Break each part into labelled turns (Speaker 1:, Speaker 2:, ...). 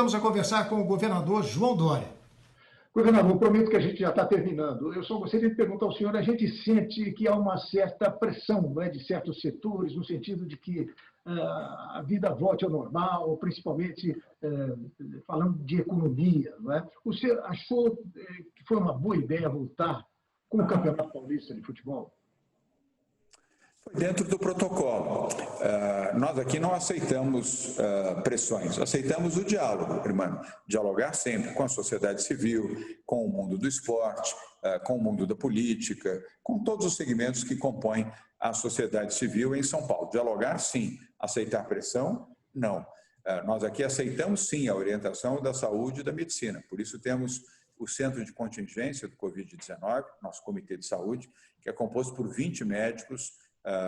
Speaker 1: voltamos a conversar com o governador João Dória.
Speaker 2: Governador, prometo que a gente já está terminando. Eu só gostaria de perguntar ao senhor, a gente sente que há uma certa pressão, não é, de certos setores, no sentido de que a vida volte ao normal, principalmente falando de economia, não é? O senhor achou que foi uma boa ideia voltar com o Campeonato Paulista de Futebol?
Speaker 3: Foi dentro do protocolo. Nós aqui não aceitamos pressões, aceitamos o diálogo, irmão. Dialogar sempre com a sociedade civil, com o mundo do esporte, com o mundo da política, com todos os segmentos que compõem a sociedade civil em São Paulo. Dialogar, sim. Aceitar pressão, não. Nós aqui aceitamos, sim, a orientação da saúde e da medicina. Por isso temos o Centro de Contingência do Covid-19, nosso Comitê de Saúde, que é composto por 20 médicos,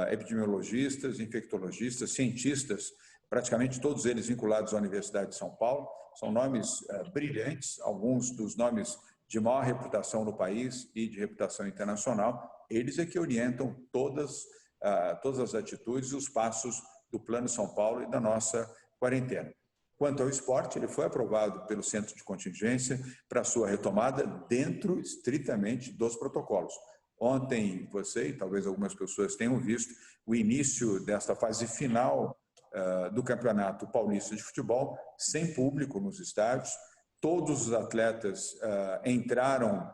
Speaker 3: epidemiologistas, infectologistas, cientistas, praticamente todos eles vinculados à Universidade de São Paulo. São nomes brilhantes, alguns dos nomes de maior reputação no país e de reputação internacional. Eles é que orientam todas as atitudes e os passos do Plano São Paulo e da nossa quarentena. Quanto ao esporte, ele foi aprovado pelo Centro de Contingência para sua retomada dentro, estritamente, dos protocolos. Ontem, você e talvez algumas pessoas tenham visto o início desta fase final do Campeonato Paulista de Futebol, sem público nos estádios. Todos os atletas entraram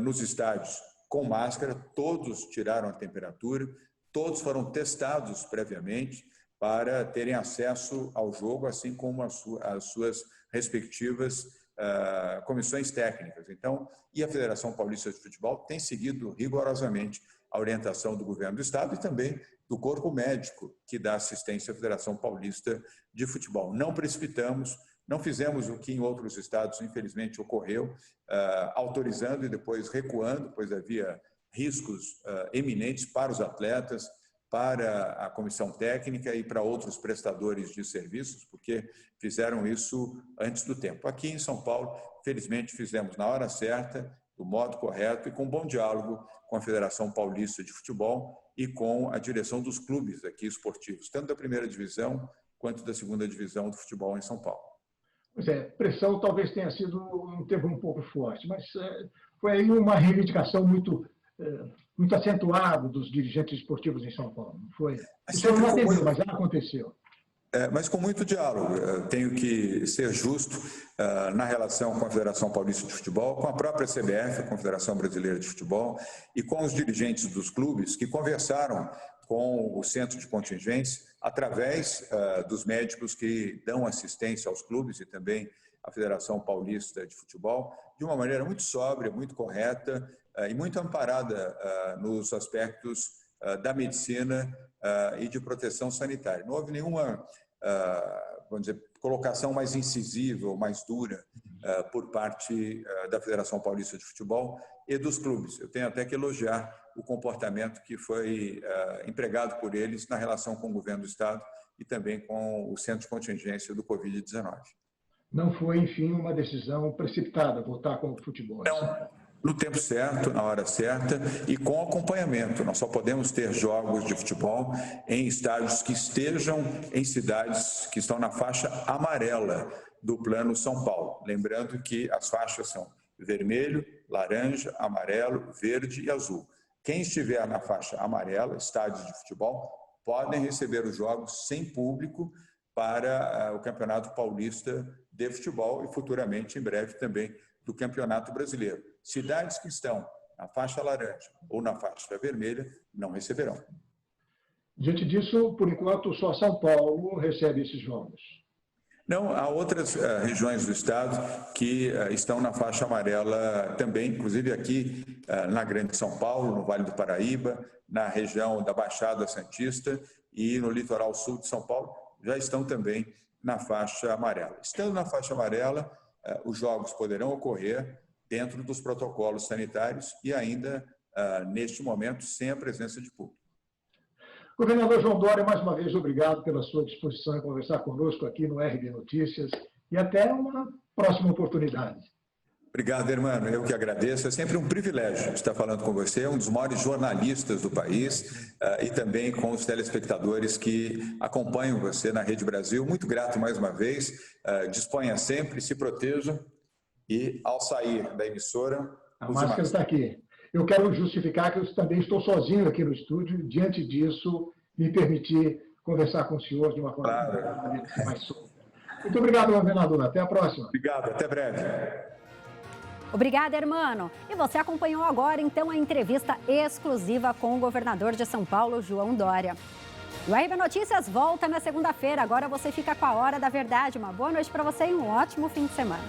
Speaker 3: nos estádios com máscara, todos tiraram a temperatura, todos foram testados previamente para terem acesso ao jogo, assim como as suas respectivas comissões técnicas. Então, e a Federação Paulista de Futebol tem seguido rigorosamente a orientação do governo do estado e também do corpo médico que dá assistência à Federação Paulista de Futebol. Não precipitamos, não fizemos o que em outros estados, infelizmente, ocorreu, autorizando e depois recuando, pois havia riscos eminentes para os atletas, para a comissão técnica e para outros prestadores de serviços, porque fizeram isso antes do tempo. Aqui em São Paulo, felizmente, fizemos na hora certa, do modo correto e com bom diálogo com a Federação Paulista de Futebol e com a direção dos clubes aqui esportivos, tanto da primeira divisão quanto da segunda divisão do futebol em São Paulo.
Speaker 2: Pois é, pressão talvez tenha sido um termo um pouco forte, mas foi aí uma reivindicação muito acentuado dos dirigentes esportivos em São Paulo, não foi? Isso não atendeu, mas já aconteceu.
Speaker 3: Mas com muito diálogo. Tenho que ser justo na relação com a Federação Paulista de Futebol, com a própria CBF, a Confederação Brasileira de Futebol, e com os dirigentes dos clubes que conversaram com o Centro de Contingência através dos médicos que dão assistência aos clubes e também à Federação Paulista de Futebol, de uma maneira muito sóbria, muito correta e muito amparada nos aspectos da medicina e de proteção sanitária. Não houve nenhuma, vamos dizer, colocação mais incisiva ou mais dura por parte da Federação Paulista de Futebol e dos clubes. Eu tenho até que elogiar o comportamento que foi empregado por eles na relação com o governo do Estado e também com o Centro de Contingência do Covid-19.
Speaker 2: Não foi, enfim, uma decisão precipitada voltar com o futebol?
Speaker 3: Não. No tempo certo, na hora certa e com acompanhamento. Nós só podemos ter jogos de futebol em estádios que estejam em cidades que estão na faixa amarela do Plano São Paulo. Lembrando que as faixas são vermelho, laranja, amarelo, verde e azul. Quem estiver na faixa amarela, estádios de futebol, podem receber os jogos sem público para o Campeonato Paulista de Futebol e futuramente, em breve, também do Campeonato Brasileiro. Cidades que estão na faixa laranja ou na faixa vermelha não receberão.
Speaker 2: Diante disso, por enquanto, só São Paulo recebe esses jogos.
Speaker 3: Não, há outras regiões do estado que estão na faixa amarela também, inclusive aqui na Grande São Paulo, no Vale do Paraíba, na região da Baixada Santista e no litoral sul de São Paulo, já estão também na faixa amarela. Estando na faixa amarela, os jogos poderão ocorrer dentro dos protocolos sanitários e ainda, neste momento, sem a presença de público.
Speaker 2: Governador João Dória, mais uma vez, obrigado pela sua disposição em conversar conosco aqui no RB Notícias e até uma próxima oportunidade.
Speaker 3: Obrigado, Hermano. Eu que agradeço. É sempre um privilégio estar falando com você, um dos maiores jornalistas do país e também com os telespectadores que acompanham você na Rede Brasil. Muito grato mais uma vez. Disponha sempre, se proteja e, ao sair da emissora...
Speaker 2: A máscara está aqui. Eu quero justificar que eu também estou sozinho aqui no estúdio. Diante disso, me permitir conversar com o senhor de uma forma mais solta. Muito obrigado, governador. Até a próxima.
Speaker 3: Obrigado. Até breve.
Speaker 4: Obrigada, Hermano. E você acompanhou agora, então, a entrevista exclusiva com o governador de São Paulo, João Dória. O RB Notícias volta na segunda-feira. Agora você fica com a Hora da Verdade. Uma boa noite para você e um ótimo fim de semana.